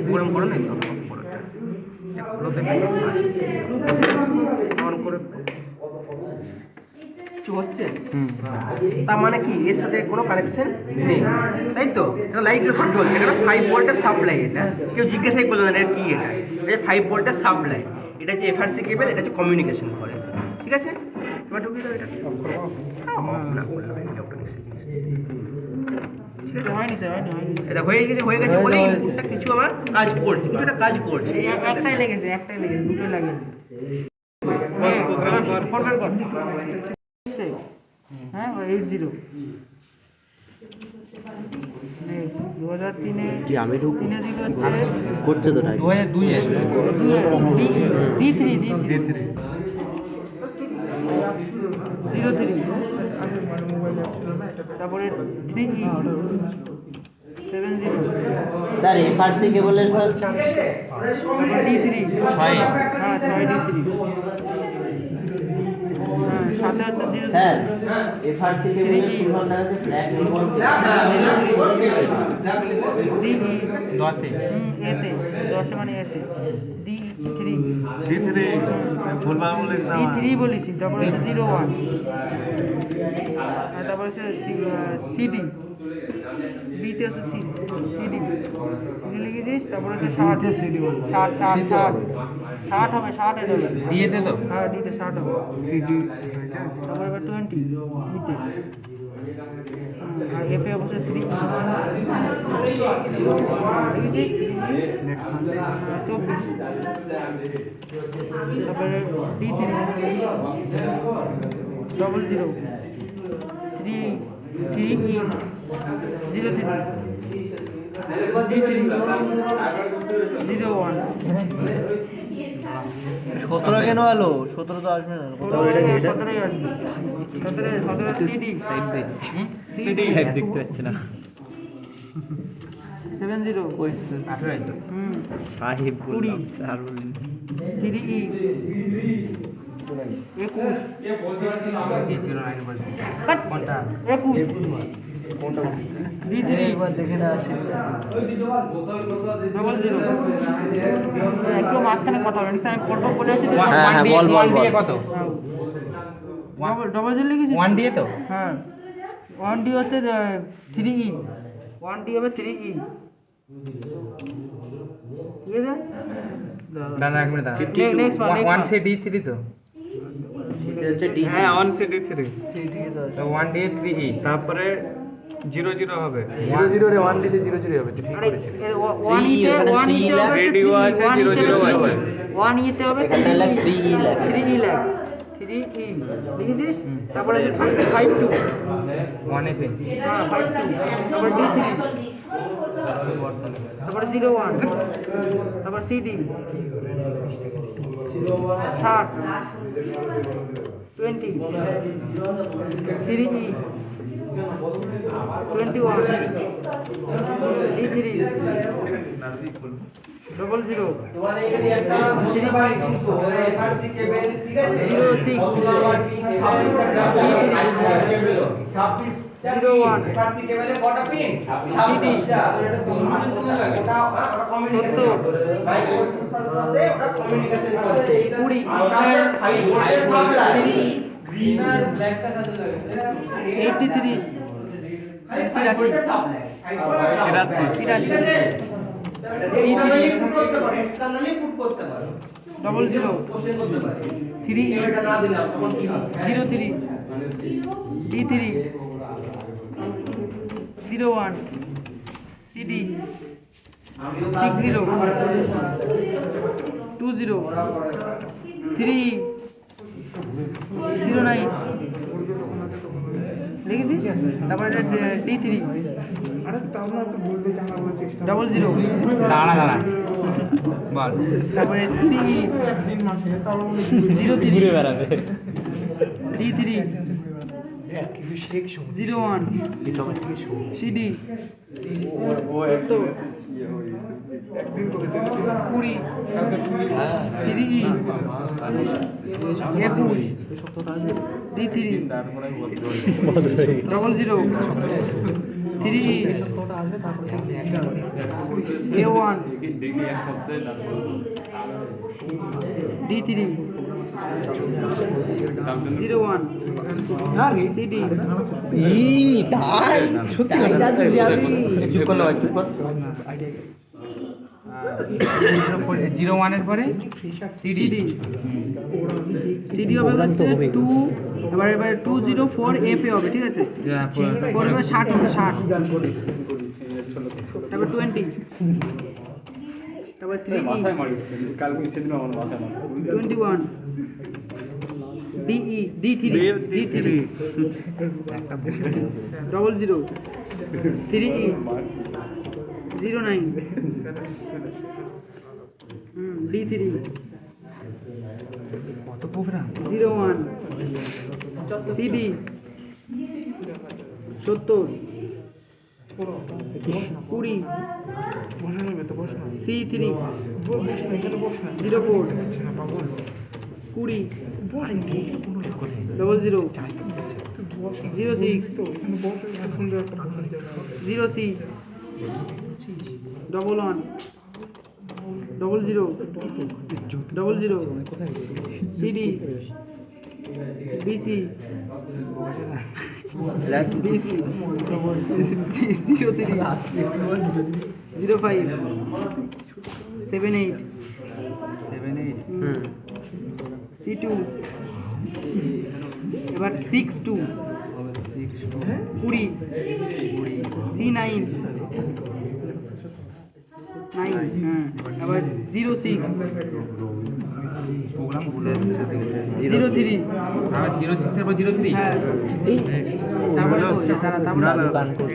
Programme করো না on করে কিছু হচ্ছে, তার মানে কি এর সাথে কোনো কানেকশন নেই, তাই তো? এটা লাইটগুলো সব জ্বলছে, এটা 5 ভোল্টের সাপ্লাই। এটা কেউ জিজ্ঞাসাই করলো না এটা কি, এটা 5 ভোল্টের সাপ্লাই। এটা হচ্ছে এফআরসি কেবল, এটা হচ্ছে কমিউনিকেশন করে, ঠিক আছে? এবার ঢুকিয়ে দাও এটা, অফ না করলে ইলেকট্রনিক্স জিনিস, ঠিক আছে? এটা হয়ে গেছে বলে ইনপুটটা কিছু আমার কাজ করছে, কিছুটা কাজ করছে। একটাই লেগেছে, দুটো লাগেনি। হ্যাঁ 80 2003-এ কি আমি ঢুকি 3-এ দিল করছে তো টাইপ 2002 D3 03, তারপরে 3E 70, স্যার এফআরসি কেবলের তারপর D3 ছয়। হ্যাঁ 6 D3, হ্যাঁ সাথে হচ্ছে 0 স্যার এফআরসি কেবলের ফুল আছে ফ্ল্যাগ রিবন 10-এ এতে 10 মানে এতে D3 ভুলভাল বলিস না। D3 বলেছি, তারপরে হচ্ছে 01, তারপরে হচ্ছে CD, বিতে হচ্ছে CD লিখেছিস, তারপরে হচ্ছে 60 CD 60 হবে, 60 এটা হবে দিয়েতে তো হ্যাঁ ডিতে 60 হবে সিডি তারপরে এবার 20 বিতে, আর এফে অবশ্যই 3 লিখেছিস 24, তারপরে D3 00 3E 03 D3 01 17 কেন আলো 17 তো আসবে না কোথাও এটা কি এটা 17 আসবে 17 CD সিডি সাহেব দেখতে পাচ্ছে না। 70 কই 18 তো সাহেব বললাম স্যার বলেন 3E 21 কোনটা 21 কোনটা D3 একবার দেখে না আসি 00 একটু মাঝখানে কথা বলেন, আমি পড়বো বলে আছি তো। হ্যাঁ, হ্যাঁ, বল, বল, বল। কত ডবল জিরো লিখেছিস 1 দিয়ে তো হ্যাঁ 1D হচ্ছে 3E 1D হবে 3E, ঠিক আছে? দাঁড়া এক মিনিট দাঁড়া। Next one, next 1 one. সে D3 তো সেটা হচ্ছে ডি হ্যাঁ 1 সে D3 ঠিক তো 1 দিয়ে 3E তারপরে 00 হবে, 00 রে 1 দিতে 00 হবে, তুই ঠিক আরে করেছিস। 1E তে এখানে 1E তে 3E হবে রেডিও আছে, 00 আছে। 1E তে হবে এখানটা লাগে 3E লাগে 3E লাগে 3E লিখেছিস, তারপরে 52 1 এ হ্যাঁ 52, তারপরে D3, তারপরে 01, তারপর CD 60 20 3E 21 D3 00 01 CD 60 20 3 09 লিখেছিস, তারপরে D3 00 দাঁড়া দাঁড়া বল তারপরে 3E 03 ঘুরে বেড়াবে D3 কিছু শেখ শুন, 01 এটা আমার থেকে শুন। CD ও একটু একদিন করে 20 হ্যাঁ 3E 21 D3 00 3E A1 D3 01 CD zero ওয়ানের পরে সিডি CD CD হবে হচ্ছে 2 এবার 204 F এ হবে, ঠিক আছে? পরে হবে 60 হবে 60, তারপর 20, তারপর 3E 21 DE D3 00 3E 09 D3 কত programme 01 CD 70 20 C3 04 20 00 06 0C 11 00 00 CD BC BC 03 05 78 C2 এবার 62 20 C9 9 হ্যাঁ আবার 06 প্রোগ্রাম ভুল 03 আর 06 এর পর 03 হ্যাঁ তারপরে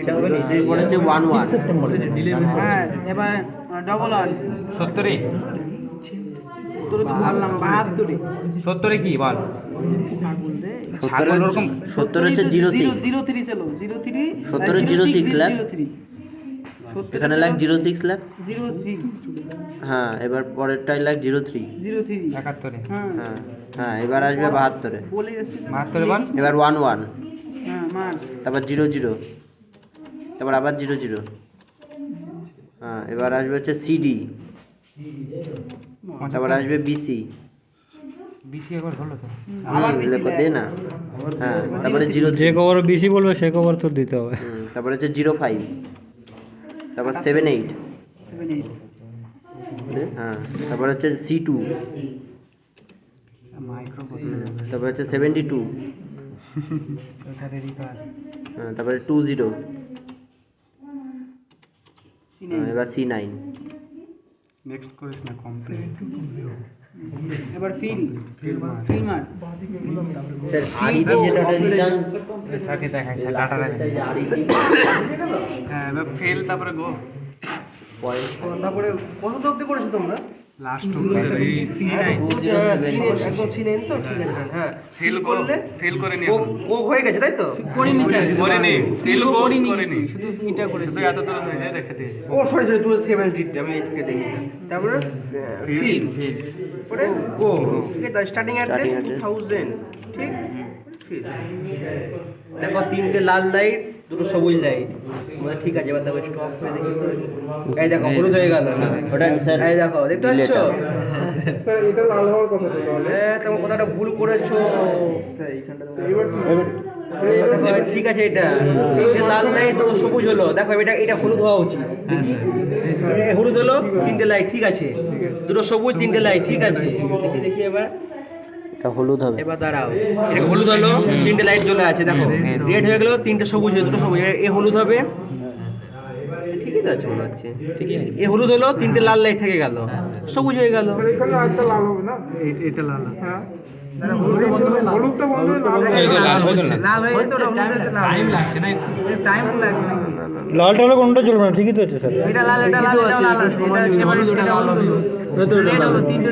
তারপরে এরপরে হচ্ছে 11 হ্যাঁ এবার ডবল ওয়ান 70 তোর তো বললাম 72 70 কি বল পাগল রে 70 হচ্ছে 06 03 ছিল 03 70 06 লাখ। এখানে লাখ 06 লাখ 06 হ্যাঁ, এবার পরেরটাই লাখ 03 03 71 হ্যাঁ হ্যাঁ হ্যাঁ, এবার আসবে 72 বলে যাচ্ছে 72 বল এবার 11 হ্যাঁ মান তারপর 00 তারপর আবার 00 হ্যাঁ, এবার আসবে হচ্ছে সিডি, তারপর আসবে বিসি বিসি একবার হলো তো লেখো দে না হ্যাঁ, তারপরে 03 যে কবার বেশি বলবে সে কবার তোর দিতে হবে। তারপরে হচ্ছে 05 তারপর 78 78 হ্যাঁ, তারপর হচ্ছে C2 মাইক্রো তারপর হচ্ছে 72 ওটা রেডি কর হ্যাঁ, তারপরে 20 C9 এবার C9 নেক্সট করিস না কমপ্লিট এবার ফিল মার স্যার আরইটি যেটা রিটার্ন সাথে দেখাই ডাটা দেখাই হ্যাঁ এবার ফেল তারপরে গো পয়েন্ট তারপরে কত অব্দি করেছো তোমরা? লাস্ট এই C9 একদম সিনেন তো ঠিক আছে হ্যাঁ ফেল করলে ফেল করে নিয়ে ও হয়ে গেছে তাই তো? করিনি স্যার করে নি ফেল করিনি করে নি শুধু এটা করেছি শুধু এত দূর হয়ে যায় রেখে দিয়েছি ও সরি সরি তুই 70 আমি এই থেকে দেখি তারপরে ফিল ফেল পরে গো ঠিক আছে স্টার্টিং অ্যাড্রেস Starting address 2000 ঠিক ফিল দেখো তিনটে লাল লাইট দুটো সবুজ লাইট ঠিক আছে এবার দেখো স্টপ হয়ে দেখি তো এই দেখো হলুদ হয়ে গেল ওটা স্যার এই দেখো দেখতে পাচ্ছ স্যার এটা লাল হওয়ার কথা তো তাহলে তোমার কথাটা ভুল করেছো স্যার এইখানটা দেখো ঠিক আছে এটা তিনটে লাল লাইট দুটো সবুজ হলো দেখো এটা হলুদ হওয়া উচিত এই হলুদ হলো তিনটে লাইট ঠিক আছে দুটো সবুজ তিনটে লাইট ঠিক আছে দেখি দেখি এবার এটা হলুদ হবে এবার দাঁড়াও এটা হলুদ হলো তিনটে লাইট জ্বলে আছে দেখো রেড হয়ে গেল তিনটে সবুজ হয়ে দুটো সবুজ এ হলুদ হবে ঠিকই তো আছে মনে হচ্ছে ঠিকই এ হলুদ হলো তিনটে লাল লাইট থেকে গেল সবুজ হয়ে গেল স্যার এখানে আরেকটা লাল হবে না এটা লাল হ্যাঁ হলুদটা বন্ধ হয়ে লাল এই যে লাল হয়ে গেল লাল হয়ে গেছে ওটা হলুদ আছে লাল টাইম লাগছে না টাইম তো লাগবে না লালটা হলে কোনটা চলবে না, ঠিকই তো আছে স্যার। এটা লাল এটা লাল এটা লাল আছে এটা এবার এটা লাল হলো রেড হলো তিনটে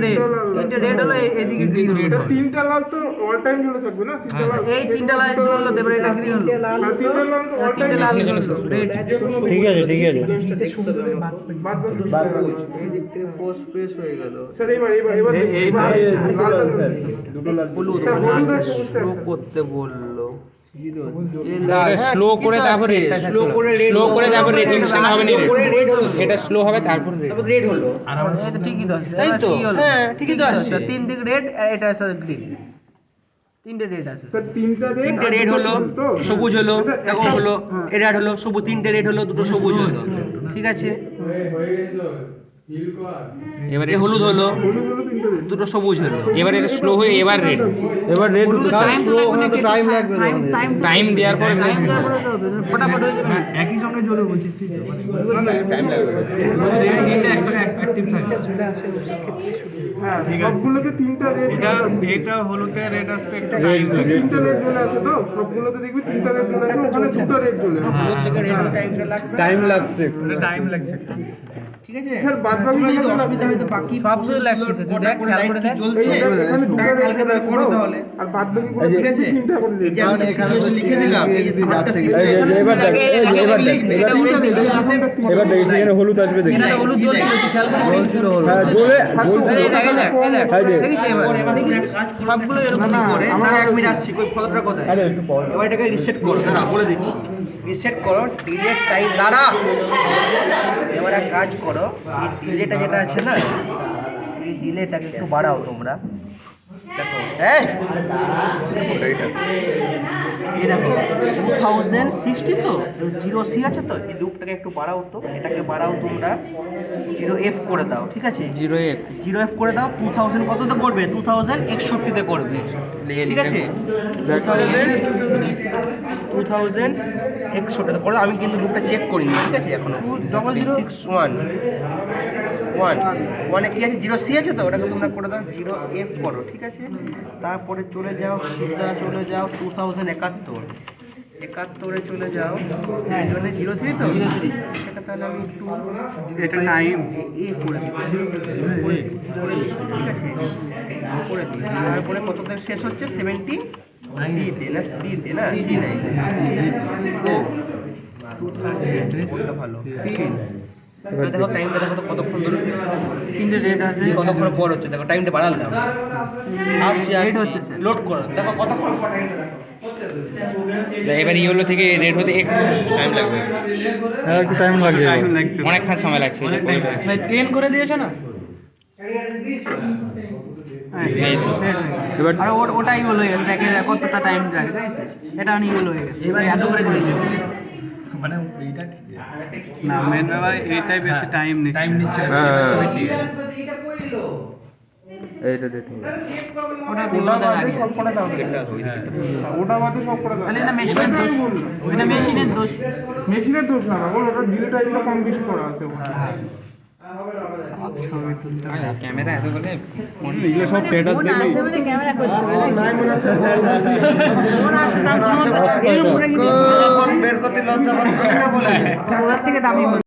রেড হলো এদিকে গ্রিন হলো এটা তিনটা লাল তো অল টাইম জ্বলে থাকবে না তিনটা লাল এই তিনটা লাল জ্বললো তারপরে এটা গ্রিন হলো আর তিনটা লাল তো অল টাইম তিনটে লাল রেড ঠিক আছে ঠিক আছে। বাদ এই দিক থেকে পোস্ট প্রেস হয়ে গেল স্যার এবার লাল স্যার হলুদ স্যার, হলুদ আর সবুজ স্যার। স্লো করতে বললো স্লো করে তারপর স্লো করে red স্লো করে তারপর হলো। রেটিং সিস্টেম হবে না Slow করে red হলো তো। এটা স্লো হবে তারপর red তারপর রেড হলো এটা ঠিকই তো আছে তাই তো? কি হলো? হ্যাঁ, ঠিকই তো আছে। আসছে। 3 দিক রেড এটা আছে গ্রিন 3টে রেড আছে স্যার তিনটা red তিনটে আর রেড দুটো হলো green তো? সবুজ হলো স্যার, দেখো একটা- হলো রেড হলো সবুজ তিনটে রেড হলো দুটো সবুজ হলো ঠিক আছে এবারে এ হলুদ হলো হলুদ হলো তিনটা red। দুটো সবুজ হলো এবার এটা স্লো হয়ে এবার রেড এবার রেড টাইম তো লাগবে না টাইম লাগবে টাইম দেওয়ার পরে টাইম দেওয়ার পরে তো হবে, ফটাফট হয়ে যাবে না। একই সঙ্গে জ্বলে বলছিস তুই তো হ্যাঁ, সবগুলোতে তিনটা red এটা হলুদে রেড আসতে একটু তিনটা red জ্বলে আছে তো? সবগুলোতে দেখবি তিনটা red জ্বলে আছে, ওখানে দুটো red জ্বলে আছে। হলুদ থেকে রেড হতে টাইম লাগবে টাইম লাগছে টাইম লাগছে ঠিক আছে স্যার, বাদবাকি তোমরা যদি গুলো তো অসুবিধা হয় তো বাকি সবগুলো লাগতেছে, তুই দেখ, খেয়াল করে দেখ। জ্বলছে এই যে এখানে দুটো red কালকে তাহলে করো তাহলে আর বাদবাকি গুলো ঠিক আছে তিনটা করে এই red। যে আমি সিরিয়াস লিখে দিলাম এই যে সাতটা এবার দেখ এবার দেখ এবার দেখি সেখানে হলুদ আসবে দেখি এটা তো হলুদ জ্বলছিল তুই খেয়াল করিস নি? হ্যাঁ জ্বলে এই দেখ, এই দেখ, এই দেখ। এই যে। দেখিস এবার? এবার দেখিস? এক কাজ করো, সবগুলো এরকম না, করে আমার- তারা 1 মিনিট আসছি কই ফটোটা কোথায় আরে একটু পর এবার এটাকে রিসেট করো দাঁড়া বলে দিচ্ছি রিসেট করো ডিলেট টাইম দাঁড়া এবার এক কাজ করো এই ডিলেটা যেটা আছে না এই ডিলেটাকে একটু বাড়াও তোমরা দেখো এই দেখো 2060 তো 0C আছে তো এই লুপটাকে একটু বাড়াও তো এটাকে বাড়াও তোমরা 0F করে দাও ঠিক আছে 0F 0F করে দাও 2000 কততে করবে 2061 তে করবে ঠিক আছে 2061 তে করো আমি কিন্তু বুকটা চেক করিনি ঠিক আছে এখনো 61 ওয়ানে কি আছে 0C আছে তো ওটাকে তোমরা করে দাও 0F করো ঠিক আছে তারপরে চলে যাও সিধা চলে যাও 2071 71 চলে যাও মানে 03 তো এটা তাহলে আমি একটু এটা টাইম এ করে দিই ঠিক আছে করে দিই তারপরে কত থেকে শেষ হচ্ছে 70 ডিতে না ডিতে না সি নাই ও 230 কোনটা ভালো এবার দেখো টাইমটা দেখো তো কতক্ষণ ধরে 3টে রেড আছে কতক্ষণ পর হচ্ছে দেখো টাইমটা বাড়ালাম আসছি আসছি লোড করো দেখো কতক্ষণ পর টাইমটা এবার ইয়েলো থেকে রেড হতে একটু টাইম লাগবে হ্যাঁ একটু টাইম লাগবে অনেকক্ষণ সময় লাগছে ওই যে বলবে। 10 করে দিয়েছে না এই তো। এবার আর ওটাই ইউল হয়ে গেছে দেখেন কতটা টাইম লাগে এটা অনেক ইউল হয়ে গেছে এবার এত করে দিয়েছে না মেন ব্যাপার এটাই বেশি টাইম নিচ্ছে এইটা ডেট ওটা দিলো দাঁড়িয়ে ওটা বাদে সব করে দাও। তাহলে এটা মেশিনের দোষ এটা মেশিনের দোষ মেশিনের দোষ না বাবু, ওটা ডিলে টাইমটা কম বেশি করা আছে ওখানে। ক্যামেরা এত বলে এগুলো সব স্ট্যাটাস দেখবি ক্যামেরা করতে বের করতে লজ্জা পাচ্ছি না বলে ওর থেকে দামি